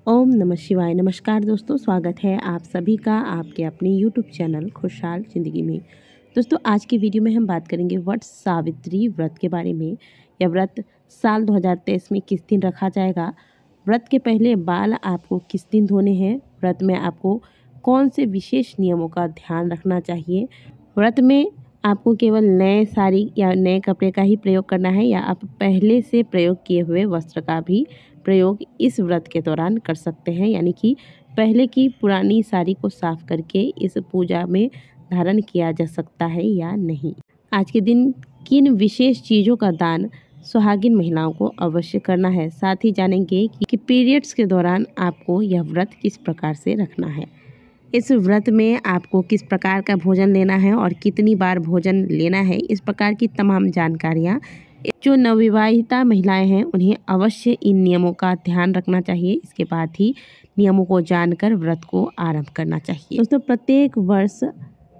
ओम नमः शिवाय। नमस्कार दोस्तों, स्वागत है आप सभी का आपके अपने यूट्यूब चैनल खुशहाल ज़िंदगी में। दोस्तों, आज की वीडियो में हम बात करेंगे वट सावित्री व्रत के बारे में। यह व्रत साल 2023 में किस दिन रखा जाएगा, व्रत के पहले बाल आपको किस दिन धोने हैं, व्रत में आपको कौन से विशेष नियमों का ध्यान रखना चाहिए, व्रत में आपको केवल नए साड़ी या नए कपड़े का ही प्रयोग करना है या आप पहले से प्रयोग किए हुए वस्त्र का भी प्रयोग इस व्रत के दौरान कर सकते हैं। यानी कि पहले की पुरानी साड़ी को साफ करके इस पूजा में धारण किया जा सकता है या नहीं। आज के दिन किन विशेष चीज़ों का दान सुहागिन महिलाओं को अवश्य करना है, साथ ही जानेंगे कि पीरियड्स के दौरान आपको यह व्रत किस प्रकार से रखना है। इस व्रत में आपको किस प्रकार का भोजन लेना है और कितनी बार भोजन लेना है, इस प्रकार की तमाम जानकारियाँ जो नवविवाहिता महिलाएं हैं उन्हें अवश्य इन नियमों का ध्यान रखना चाहिए। इसके बाद ही नियमों को जानकर व्रत को आरंभ करना चाहिए। दोस्तों, प्रत्येक वर्ष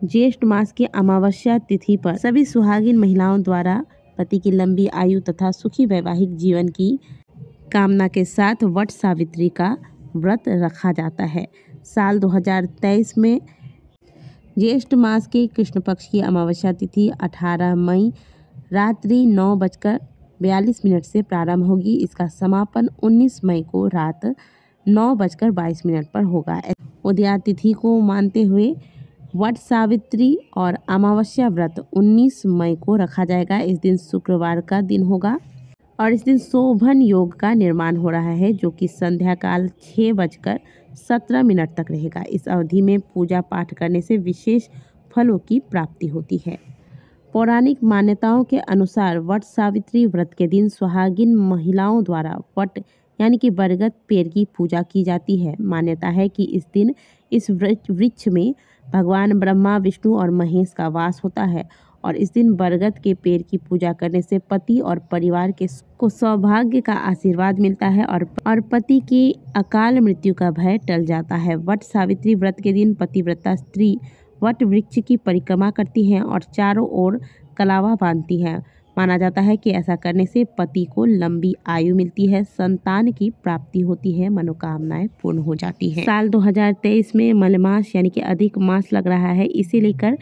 ज्येष्ठ मास की अमावस्या तिथि पर सभी सुहागिन महिलाओं द्वारा पति की लंबी आयु तथा सुखी वैवाहिक जीवन की कामना के साथ वट सावित्री का व्रत रखा जाता है। साल 2023 में ज्येष्ठ मास के कृष्ण पक्ष की अमावस्या तिथि 18 मई रात्रि 9:42 से प्रारंभ होगी। इसका समापन 19 मई को रात 9:22 पर होगा। उदया तिथि को मानते हुए वट सावित्री और अमावस्या व्रत 19 मई को रखा जाएगा। इस दिन शुक्रवार का दिन होगा और इस दिन शोभन योग का निर्माण हो रहा है, जो कि संध्या काल 6:17 तक रहेगा। इस अवधि में पूजा पाठ करने से विशेष फलों की प्राप्ति होती है। पौराणिक मान्यताओं के अनुसार वट सावित्री व्रत के दिन सुहागिन महिलाओं द्वारा वट यानी कि बरगद पेड़ की पूजा की जाती है। मान्यता है कि इस दिन इस वृक्ष में भगवान ब्रह्मा, विष्णु और महेश का वास होता है और इस दिन बरगद के पेड़ की पूजा करने से पति और परिवार को सौभाग्य का आशीर्वाद मिलता है और पति की अकाल मृत्यु का भय टल जाता है। वट सावित्री व्रत के दिन पतिव्रता स्त्री वट वृक्ष की परिक्रमा करती हैं और चारों ओर कलावा बांधती हैं। माना जाता है कि ऐसा करने से पति को लंबी आयु मिलती है, संतान की प्राप्ति होती है, मनोकामनाएं पूर्ण हो जाती हैं। साल 2023 में मलमास यानी कि अधिक मास लग रहा है, इसे लेकर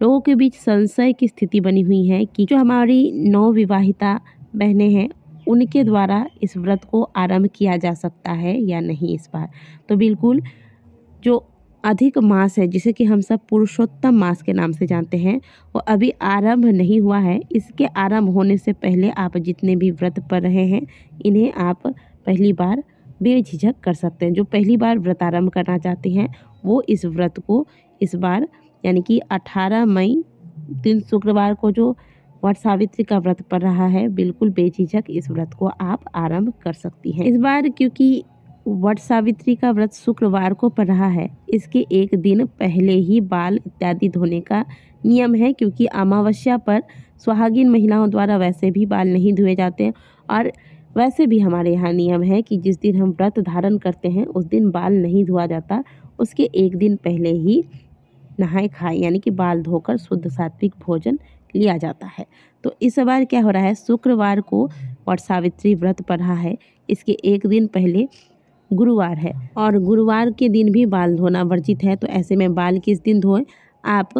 लोगों के बीच संशय की स्थिति बनी हुई है कि जो हमारी नवविवाहिता बहनें हैं उनके द्वारा इस व्रत को आरंभ किया जा सकता है या नहीं। इस बार तो बिल्कुल जो अधिक मास है, जिसे कि हम सब पुरुषोत्तम मास के नाम से जानते हैं, वो अभी आरंभ नहीं हुआ है। इसके आरंभ होने से पहले आप जितने भी व्रत कर रहे हैं इन्हें आप पहली बार बेझिझक कर सकते हैं। जो पहली बार व्रत आरंभ करना चाहते हैं वो इस व्रत को इस बार यानी कि 18 मई दिन शुक्रवार को जो वट सावित्री का व्रत पड़ रहा है, बिल्कुल बेझिझक इस व्रत को आप आरंभ कर सकती हैं। इस बार क्योंकि वट सावित्री का व्रत शुक्रवार को पड़ रहा है, इसके एक दिन पहले ही बाल इत्यादि धोने का नियम है, क्योंकि अमावस्या पर सुहागिन महिलाओं द्वारा वैसे भी बाल नहीं धोए जाते और वैसे भी हमारे यहाँ नियम है कि जिस दिन हम व्रत धारण करते हैं उस दिन बाल नहीं धोआ जाता, उसके एक दिन पहले ही नहाए खाए यानी कि बाल धोकर शुद्ध सात्विक भोजन लिया जाता है। तो इस बार क्या हो रहा है, शुक्रवार को वट सावित्री व्रत पड़ रहा है, इसके एक दिन पहले गुरुवार है और गुरुवार के दिन भी बाल धोना वर्जित है। तो ऐसे में बाल किस दिन धोएं? आप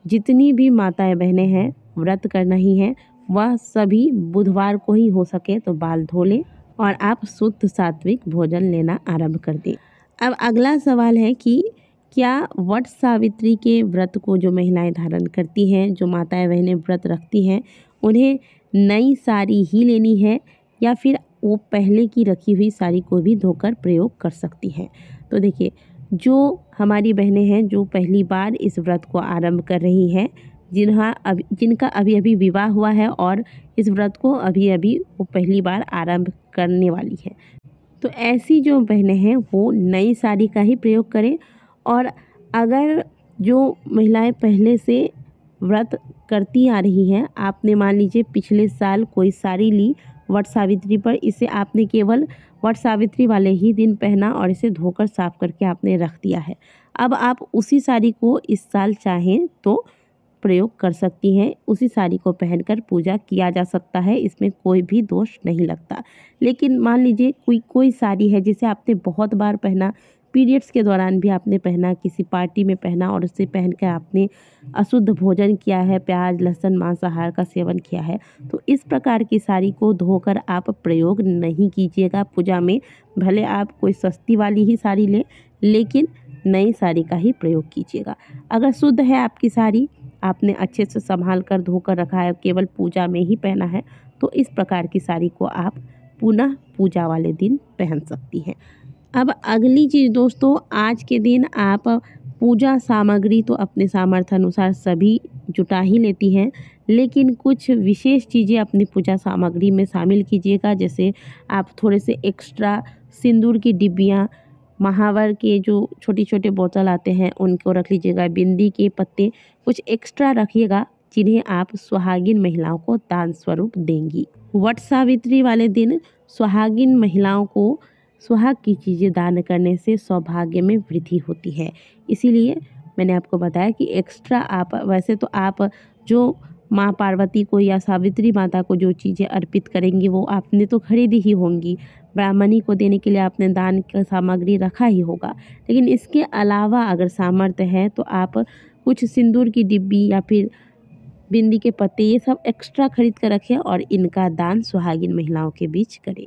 जितनी भी माताएं बहनें हैं व्रत करना ही है, वह सभी बुधवार को ही हो सके तो बाल धो लें और आप शुद्ध सात्विक भोजन लेना आरंभ कर दें। अब अगला सवाल है कि क्या वट सावित्री के व्रत को जो महिलाएं धारण करती हैं, जो माताएं बहनें व्रत रखती हैं, उन्हें नई साड़ी ही लेनी है या फिर वो पहले की रखी हुई साड़ी को भी धोकर प्रयोग कर सकती हैं? तो देखिए, जो हमारी बहनें हैं जो पहली बार इस व्रत को आरंभ कर रही हैं, जिनका अभी अभी विवाह हुआ है और इस व्रत को अभी अभी वो पहली बार आरंभ करने वाली है, तो ऐसी जो बहनें हैं वो नई साड़ी का ही प्रयोग करें। और अगर जो महिलाएं पहले से व्रत करती आ रही हैं, आपने मान लीजिए पिछले साल कोई साड़ी ली वट सावित्री पर, इसे आपने केवल वट सावित्री वाले ही दिन पहना और इसे धोकर साफ करके आपने रख दिया है। अब आप उसी साड़ी को इस साल चाहें तो प्रयोग कर सकती हैं। उसी साड़ी को पहनकर पूजा किया जा सकता है, इसमें कोई भी दोष नहीं लगता। लेकिन मान लीजिए कोई साड़ी है जिसे आपने बहुत बार पहना, पीरियड्स के दौरान भी आपने पहना, किसी पार्टी में पहना और उसे पहनकर आपने अशुद्ध भोजन किया है, प्याज लहसुन मांसाहार का सेवन किया है, तो इस प्रकार की साड़ी को धोकर आप प्रयोग नहीं कीजिएगा पूजा में। भले आप कोई सस्ती वाली ही साड़ी लें, लेकिन नई साड़ी का ही प्रयोग कीजिएगा। अगर शुद्ध है आपकी साड़ी, आपने अच्छे से संभाल कर धोकर रखा है, केवल पूजा में ही पहना है, तो इस प्रकार की साड़ी को आप पुनः पूजा वाले दिन पहन सकती हैं। अब अगली चीज़ दोस्तों, आज के दिन आप पूजा सामग्री तो अपने सामर्थ्य अनुसार सभी जुटा ही लेती हैं, लेकिन कुछ विशेष चीज़ें अपनी पूजा सामग्री में शामिल कीजिएगा। जैसे आप थोड़े से एक्स्ट्रा सिंदूर की डिब्बियाँ, महावर के जो छोटी छोटे बोतल आते हैं उनको रख लीजिएगा, बिंदी के पत्ते कुछ एक्स्ट्रा रखिएगा, जिन्हें आप सुहागिन महिलाओं को दान स्वरूप देंगी। वट सावित्री वाले दिन सुहागिन महिलाओं को सुहाग की चीज़ें दान करने से सौभाग्य में वृद्धि होती है। इसीलिए मैंने आपको बताया कि एक्स्ट्रा आप, वैसे तो आप जो माँ पार्वती को या सावित्री माता को जो चीज़ें अर्पित करेंगी वो आपने तो खरीदी ही होंगी, ब्राह्मणी को देने के लिए आपने दान का सामग्री रखा ही होगा। लेकिन इसके अलावा अगर सामर्थ्य है तो आप कुछ सिंदूर की डिब्बी या फिर बिंदी के पत्ते, ये सब एक्स्ट्रा खरीद कर रखें और इनका दान सुहागिन महिलाओं के बीच करें।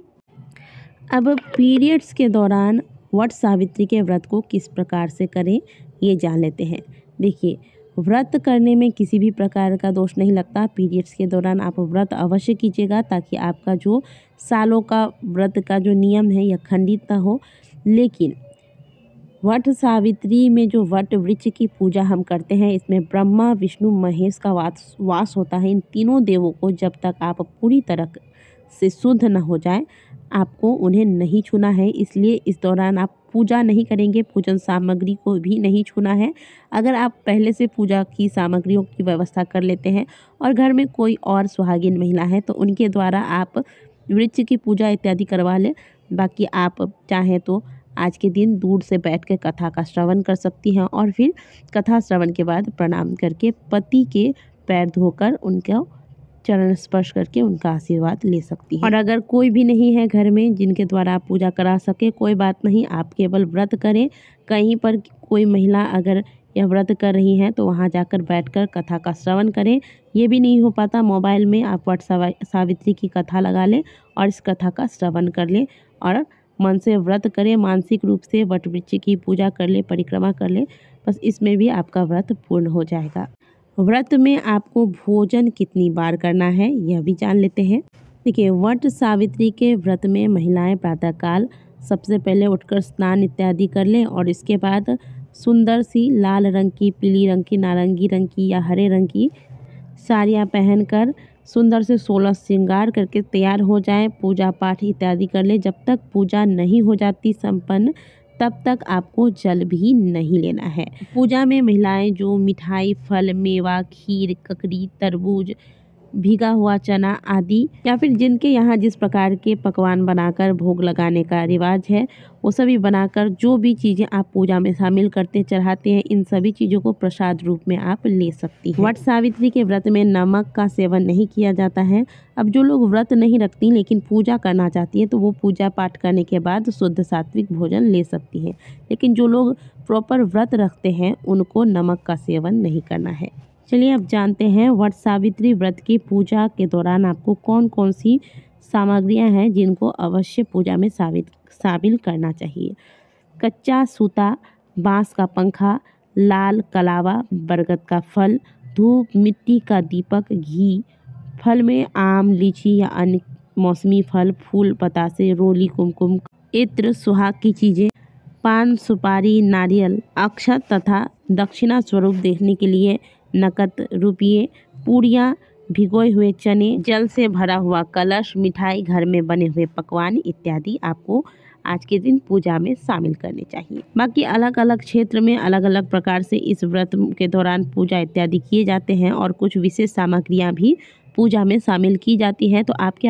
अब पीरियड्स के दौरान वट सावित्री के व्रत को किस प्रकार से करें, ये जान लेते हैं। देखिए, व्रत करने में किसी भी प्रकार का दोष नहीं लगता। पीरियड्स के दौरान आप व्रत अवश्य कीजिएगा, ताकि आपका जो सालों का व्रत का जो नियम है यह खंडित न हो। लेकिन वट सावित्री में जो वट वृक्ष की पूजा हम करते हैं, इसमें ब्रह्मा विष्णु महेश का वास होता है। इन तीनों देवों को जब तक आप पूरी तरह से शुद्ध न हो जाए, आपको उन्हें नहीं छूना है। इसलिए इस दौरान आप पूजा नहीं करेंगे, पूजन सामग्री को भी नहीं छूना है। अगर आप पहले से पूजा की सामग्रियों की व्यवस्था कर लेते हैं और घर में कोई और सुहागिन महिला है तो उनके द्वारा आप वृक्ष की पूजा इत्यादि करवा लें। बाकी आप चाहें तो आज के दिन दूर से बैठ कर कथा का श्रवण कर सकती हैं और फिर कथा श्रवण के बाद प्रणाम करके पति के पैर धोकर उनका चरण स्पर्श करके उनका आशीर्वाद ले सकती हैं। और अगर कोई भी नहीं है घर में जिनके द्वारा आप पूजा करा सके, कोई बात नहीं, आप केवल व्रत करें। कहीं पर कोई महिला अगर यह व्रत कर रही हैं तो वहां जाकर बैठकर कथा का श्रवण करें। ये भी नहीं हो पाता, मोबाइल में आप वट सावित्री की कथा लगा लें और इस कथा का श्रवण कर लें और मन से व्रत करें, मानसिक रूप से वट वृक्ष की पूजा कर ले, परिक्रमा कर ले, बस इसमें भी आपका व्रत पूर्ण हो जाएगा। व्रत में आपको भोजन कितनी बार करना है यह भी जान लेते हैं। देखिए, वट सावित्री के व्रत में महिलाएं प्रातःकाल सबसे पहले उठकर स्नान इत्यादि कर लें और इसके बाद सुंदर सी लाल रंग की, पीली रंग की, नारंगी रंग की या हरे रंग की साड़ियाँ पहनकर सुंदर से 16 श्रृंगार करके तैयार हो जाएं, पूजा पाठ इत्यादि कर लें। जब तक पूजा नहीं हो जाती संपन्न, तब तक आपको जल भी नहीं लेना है। पूजा में महिलाएं जो मिठाई, फल, मेवा, खीर, ककड़ी, तरबूज, भीगा हुआ चना आदि या फिर जिनके यहाँ जिस प्रकार के पकवान बनाकर भोग लगाने का रिवाज है, वो सभी बनाकर जो भी चीज़ें आप पूजा में शामिल करते चढ़ाते हैं, इन सभी चीज़ों को प्रसाद रूप में आप ले सकती हैं। वट सावित्री के व्रत में नमक का सेवन नहीं किया जाता है। अब जो लोग व्रत नहीं रखती लेकिन पूजा करना चाहती हैं तो वो पूजा पाठ करने के बाद शुद्ध सात्विक भोजन ले सकती हैं। लेकिन जो लोग प्रॉपर व्रत रखते हैं उनको नमक का सेवन नहीं करना है। चलिए अब जानते हैं वट सावित्री व्रत की पूजा के दौरान आपको कौन कौन सी सामग्रियां हैं जिनको अवश्य पूजा में शामिल करना चाहिए। कच्चा सूता, बांस का पंखा, लाल कलावा, बरगद का फल, धूप, मिट्टी का दीपक, घी, फल में आम, लीची या अन्य मौसमी फल, फूल, बतासे, रोली, कुमकुम, इत्र, सुहाग की चीज़ें, पान, सुपारी, नारियल, अक्षत तथा दक्षिणा स्वरूप देखने के लिए नकद रुपये, पूड़ियाँ, भिगोए हुए चने, जल से भरा हुआ कलश, मिठाई, घर में बने हुए पकवान इत्यादि आपको आज के दिन पूजा में शामिल करने चाहिए। बाकी अलग अलग क्षेत्र में अलग अलग प्रकार से इस व्रत के दौरान पूजा इत्यादि किए जाते हैं और कुछ विशेष सामग्रियां भी पूजा में शामिल की जाती हैं। तो आपके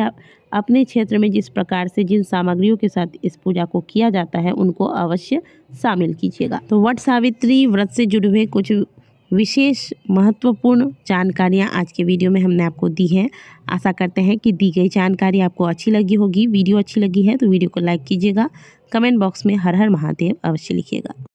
अपने क्षेत्र में जिस प्रकार से जिन सामग्रियों के साथ इस पूजा को किया जाता है उनको अवश्य शामिल कीजिएगा। तो वट सावित्री व्रत से जुड़े हुए कुछ विशेष महत्वपूर्ण जानकारियाँ आज के वीडियो में हमने आपको दी हैं। आशा करते हैं कि दी गई जानकारी आपको अच्छी लगी होगी। वीडियो अच्छी लगी है तो वीडियो को लाइक कीजिएगा। कमेंट बॉक्स में हर हर महादेव अवश्य लिखिएगा।